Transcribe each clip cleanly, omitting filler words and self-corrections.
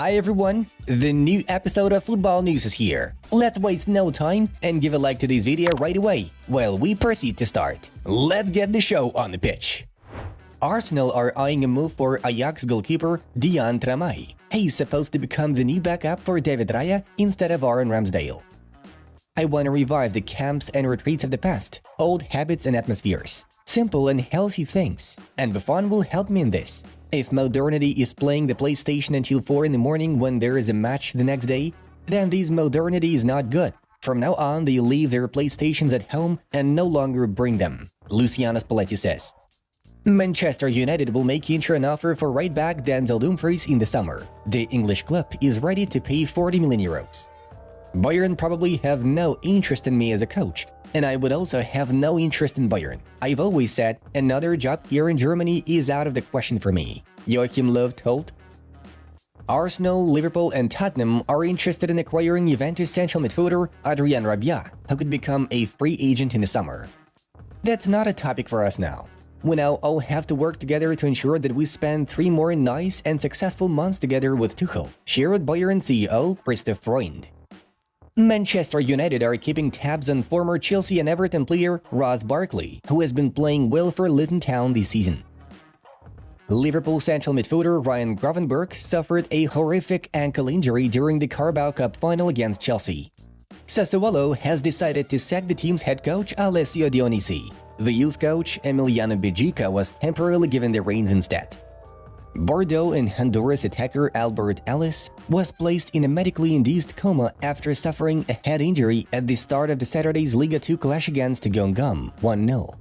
Hi everyone, the new episode of Football News is here. Let's waste no time and give a like to this video right away while we proceed to start. Let's get the show on the pitch. Arsenal are eyeing a move for Ajax goalkeeper Dian Tramay. He's supposed to become the new backup for David Raya instead of Aaron Ramsdale. I want to revive the camps and retreats of the past, old habits and atmospheres, simple and healthy things, and Buffon will help me in this. If modernity is playing the PlayStation until 4 in the morning when there is a match the next day, then this modernity is not good. From now on, they leave their PlayStations at home and no longer bring them, Luciano Spalletti says. Manchester United will make Inter an offer for right-back Denzel Dumfries in the summer. The English club is ready to pay 40 million euros. Bayern probably have no interest in me as a coach, and I would also have no interest in Bayern. I've always said another job here in Germany is out of the question for me, Joachim Löw told. Arsenal, Liverpool and Tottenham are interested in acquiring Juventus central midfielder Adrien Rabiot, who could become a free agent in the summer. That's not a topic for us now. We now all have to work together to ensure that we spend 3 more nice and successful months together with Tuchel, shared Bayern CEO Christoph Freund. Manchester United are keeping tabs on former Chelsea and Everton player Ross Barkley, who has been playing well for Luton Town this season. Liverpool central midfielder Ryan Gravenberch suffered a horrific ankle injury during the Carabao Cup final against Chelsea. Sassuolo has decided to sack the team's head coach Alessio Dionisi. The youth coach Emiliano Bejica was temporarily given the reins instead. Bordeaux and Honduras attacker Albert Ellis was placed in a medically induced coma after suffering a head injury at the start of the Saturday's Liga 2 clash against Guingamp 1-0.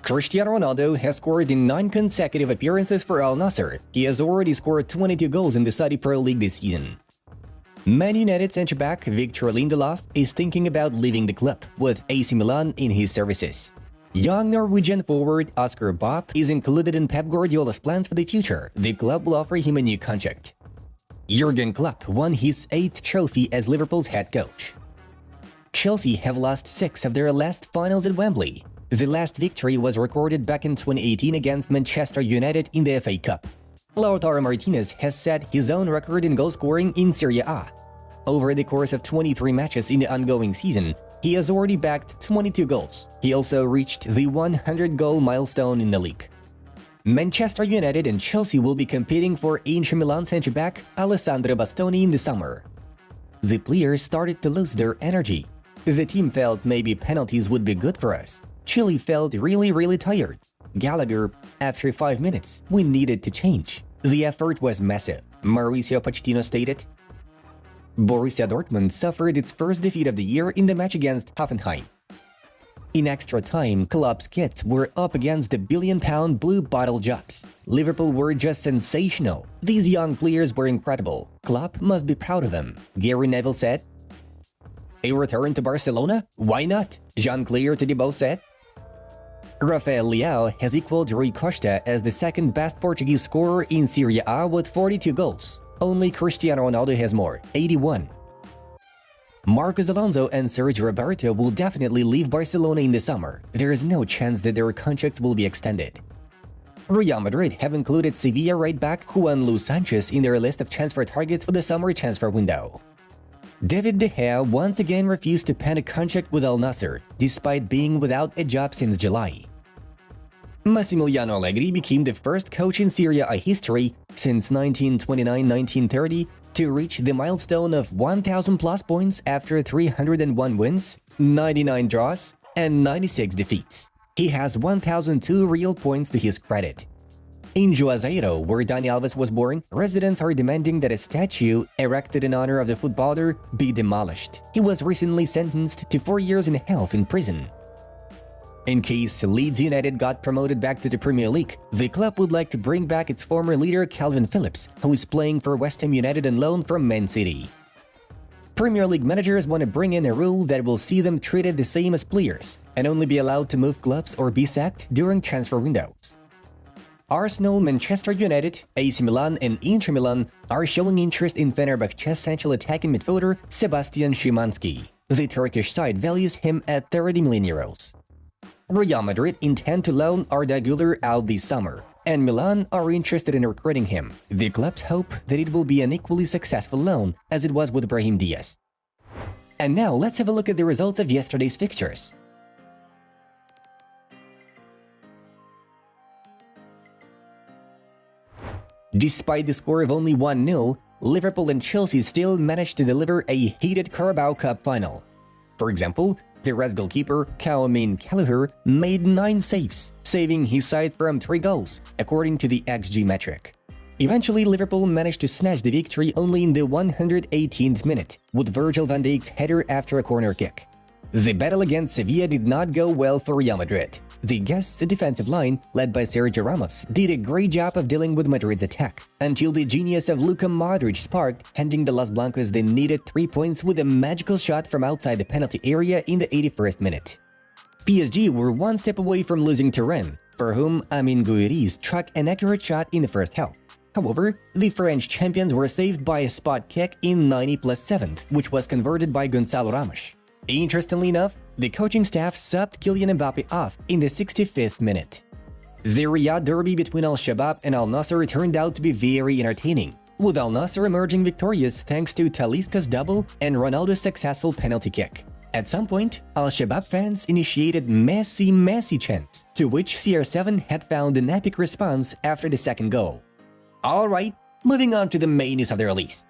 Cristiano Ronaldo has scored in 9 consecutive appearances for al-nassr. He has already scored 22 goals in the Saudi Pro League this season. Man United centre-back Victor Lindelof is thinking about leaving the club, with AC Milan in his services. Young Norwegian forward Oscar Bob is included in Pep Guardiola's plans for the future. The club will offer him a new contract. Jurgen Klopp won his 8th trophy as Liverpool's head coach. Chelsea have lost 6 of their last finals at Wembley. The last victory was recorded back in 2018 against Manchester United in the FA Cup. Lautaro Martinez has set his own record in goal scoring in Serie A. Over the course of 23 matches in the ongoing season, he has already bagged 22 goals. He also reached the 100-goal milestone in the league. Manchester United and Chelsea will be competing for Inter Milan centre-back Alessandro Bastoni in the summer. The players started to lose their energy. The team felt maybe penalties would be good for us. Chile felt really tired. Gallagher, after 5 minutes, we needed to change. The effort was massive, Mauricio Pochettino stated. Borussia Dortmund suffered its first defeat of the year in the match against Hoffenheim. In extra time, Klopp's kids were up against the billion-pound blue bottle jobs. Liverpool were just sensational. These young players were incredible. Klopp must be proud of them, Gary Neville said. A return to Barcelona? Why not? Jean-Claire Todibo said. Rafael Leao has equaled Rui Costa as the second-best Portuguese scorer in Serie A with 42 goals. Only Cristiano Ronaldo has more, 81. Marcos Alonso and Sergio Roberto will definitely leave Barcelona in the summer. There is no chance that their contracts will be extended. Real Madrid have included Sevilla right-back Juan Luis Sanchez in their list of transfer targets for the summer transfer window. David De Gea once again refused to pen a contract with al-nassr, despite being without a job since July. Massimiliano Allegri became the first coach in Serie A history since 1929-1930 to reach the milestone of 1,000+ points after 301 wins, 99 draws, and 96 defeats. He has 1,002 real points to his credit. In Juazeiro, where Dani Alves was born, residents are demanding that a statue erected in honor of the footballer be demolished. He was recently sentenced to 4 years and a half in prison. In case Leeds United got promoted back to the Premier League, the club would like to bring back its former leader Calvin Phillips, who is playing for West Ham United on loan from Man City. Premier League managers want to bring in a rule that will see them treated the same as players and only be allowed to move clubs or be sacked during transfer windows. Arsenal, Manchester United, AC Milan and Inter Milan are showing interest in Fenerbahce's central attacking midfielder Sebastian Szymanski. The Turkish side values him at 30 million euros. Real Madrid intend to loan Arda Güler out this summer. and Milan are interested in recruiting him. The clubs hope that it will be an equally successful loan as it was with Brahim Diaz. And now let's have a look at the results of yesterday's fixtures. Despite the score of only 1-0, Liverpool and Chelsea still managed to deliver a heated Carabao Cup final. For example, the Reds goalkeeper Kaomin Kelleher made 9 saves, saving his side from 3 goals, according to the XG metric. Eventually, Liverpool managed to snatch the victory only in the 118th minute, with Virgil van Dijk's header after a corner kick. The battle against Sevilla did not go well for Real Madrid. The guests' defensive line, led by Sergio Ramos, did a great job of dealing with Madrid's attack, until the genius of Luka Modric sparked, handing the Los Blancos the needed 3 points with a magical shot from outside the penalty area in the 81st minute. PSG were one step away from losing to Rennes, for whom Amine Gouiri struck an accurate shot in the first half. However, the French champions were saved by a spot kick in 90+7, which was converted by Gonçalo Ramos. Interestingly enough, the coaching staff subbed Kylian Mbappe off in the 65th minute. The Riyadh derby between al-Shabab and al-Nassr turned out to be very entertaining, with al-Nassr emerging victorious thanks to Talisca's double and Ronaldo's successful penalty kick. At some point, al-Shabab fans initiated MESSI chants, to which CR7 had found an epic response after the second goal. Alright, moving on to the main news of the release.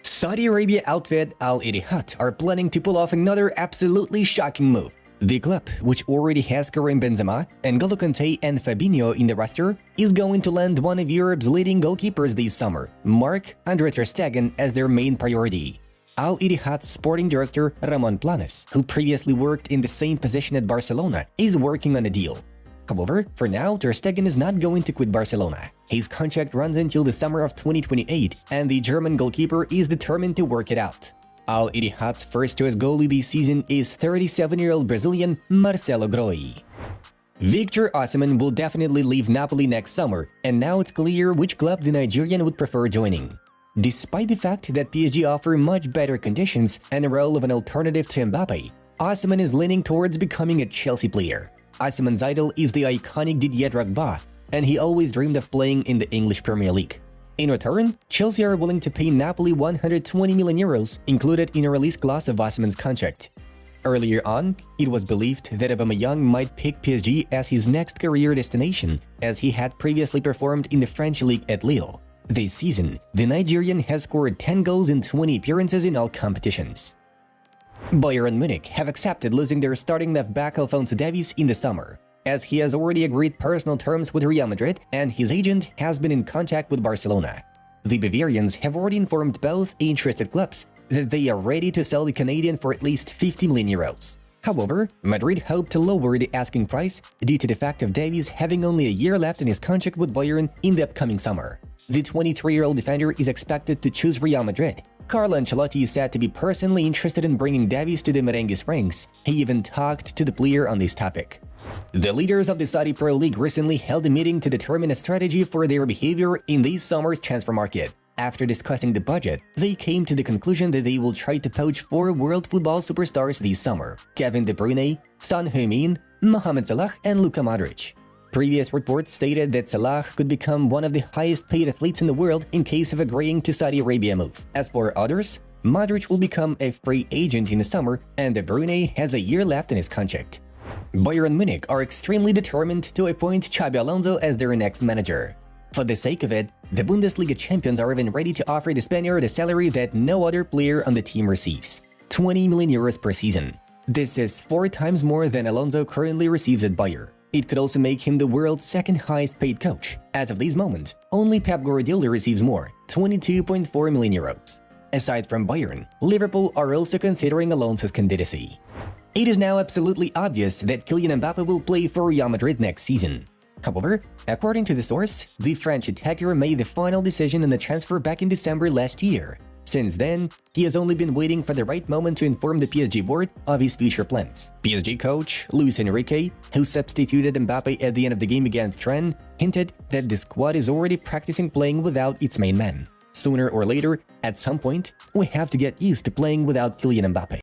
Saudi Arabia outfit Al-Ittihad are planning to pull off another absolutely shocking move. The club, which already has Karim Benzema, N'Golo Kanté and Fabinho in the roster, is going to land one of Europe's leading goalkeepers this summer, Marc-Andre ter Stegen, as their main priority. Al-Ittihad's sporting director Ramon Planes, who previously worked in the same position at Barcelona, is working on a deal. However, for now, ter Stegen is not going to quit Barcelona. His contract runs until the summer of 2028, and the German goalkeeper is determined to work it out. Al-Ittihad's first-choice goalie this season is 37-year-old Brazilian Marcelo Groi. Victor Osimhen will definitely leave Napoli next summer, and now it's clear which club the Nigerian would prefer joining. Despite the fact that PSG offer much better conditions and a role of an alternative to Mbappe, Osimhen is leaning towards becoming a Chelsea player. Osimhen's idol is the iconic Didier Drogba, and he always dreamed of playing in the English Premier League. In return, Chelsea are willing to pay Napoli 120 million euros, included in a release clause of Osimhen's contract. Earlier on, it was believed that Aubameyang might pick PSG as his next career destination, as he had previously performed in the French league at Lille. This season, the Nigerian has scored 10 goals in 20 appearances in all competitions. Bayern Munich have accepted losing their starting left-back Alphonso Davies in the summer, as he has already agreed personal terms with Real Madrid and his agent has been in contact with Barcelona. The Bavarians have already informed both interested clubs that they are ready to sell the Canadian for at least 50 million euros. However, Madrid hope to lower the asking price due to the fact of Davies having only a year left in his contract with Bayern in the upcoming summer. The 23-year-old defender is expected to choose Real Madrid. Carlo Ancelotti is said to be personally interested in bringing Davies to the Merengues ranks. He even talked to the player on this topic. The leaders of the Saudi Pro League recently held a meeting to determine a strategy for their behavior in this summer's transfer market. After discussing the budget, they came to the conclusion that they will try to poach 4 world football superstars this summer: Kevin De Bruyne, Son Heung-min, Mohamed Salah, and Luka Modric. Previous reports stated that Salah could become one of the highest-paid athletes in the world in case of agreeing to Saudi Arabia move. As for others, Modric will become a free agent in the summer, and De Bruyne has a year left in his contract. Bayern Munich are extremely determined to appoint Xabi Alonso as their next manager. For the sake of it, the Bundesliga champions are even ready to offer the Spaniard a salary that no other player on the team receives: 20 million euros per season. This is 4 times more than Alonso currently receives at Bayern. It could also make him the world's second highest paid coach. As of this moment, only Pep Guardiola receives more, 22.4 million euros. Aside from Bayern, Liverpool are also considering Alonso's candidacy. It is now absolutely obvious that Kylian Mbappe will play for Real Madrid next season. However, according to the source, the French attacker made the final decision on the transfer back in December last year. Since then, he has only been waiting for the right moment to inform the PSG board of his future plans. PSG coach Luis Enrique, who substituted Mbappe at the end of the game against Rennes, hinted that the squad is already practicing playing without its main man. Sooner or later, at some point, we have to get used to playing without Kylian Mbappe.